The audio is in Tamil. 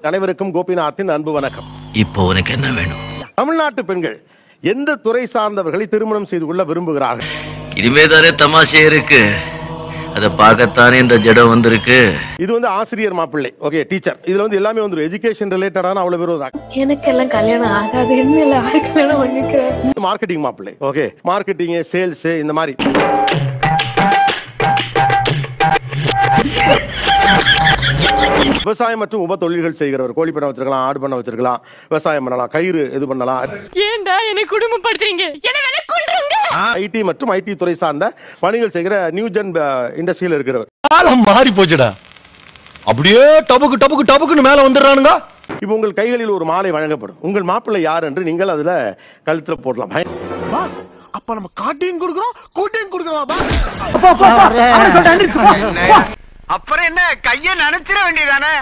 அனைவருக்கும் கோபிநாத்தின் அன்பு வணக்கம். இப்போ உனக்கு என்ன வேணும்? தமிழ்நாட்டு பெண்கள் எந்த துறை சார்ந்தவர்களை திருமணம் செய்து கொள்ள விரும்புகிறார்கள்? இனிமேதானே தமாஷே இருக்கு, அதை பார்க்கத்தானே இந்த ஜடம் வந்திருக்கு. இது வந்து ஆசிரியர் மாப்பிள்ளை, ஓகே, டீச்சர். இதுல வந்து எல்லாமே வந்து எஜுகேஷன் ரிலேட்டடான அவ்வளவு பேரும். எனக்கு எல்லாம் கல்யாணம் ஆகாது, என்ன கல்யாணம் பண்ணிக்கிறேன். மார்க்கெட்டிங் மாப்பிள்ளை, ஓகே, மார்க்கெட்டிங், சேல்ஸ், இந்த மாதிரி. விவசாயம் மற்றும் உப தொழில்கள் செய்கிறவர், கோழி பண்ண வச்சிருக்கலாம், ஆடு பண்ண வச்சிருக்கலாம், விவசாயம் பண்ணலாம், கயிறு இது பண்ணலாம். ஏன்டா என்னை குடும்பப்படுத்துறீங்க? ஐடி மற்றும் ஐடி துறை சார்ந்த பணிகள் செய்கிற நியூ ஜென் இண்டஸ்ட்ரியில் இருக்கிறவர். காலம் மாறி போச்சுடா, அப்படியே டபுக்கு டபுக்கு டபுக்குன்னு மேல வந்துடுறானுங்க. இப்போ உங்கள் கைகளில் ஒரு மாலை வழங்கப்படும். உங்கள் மாப்பிள்ளை யார் என்று நீங்கள் அதுல கழுத்துல போடலாம். பாஸ், அப்ப நம்ம காட்டியும் கொடுக்குறோம், கூட்டியும் கொடுக்குறோம். அப்புறம் என்ன, கையை நினைச்சிட வேண்டியதானே?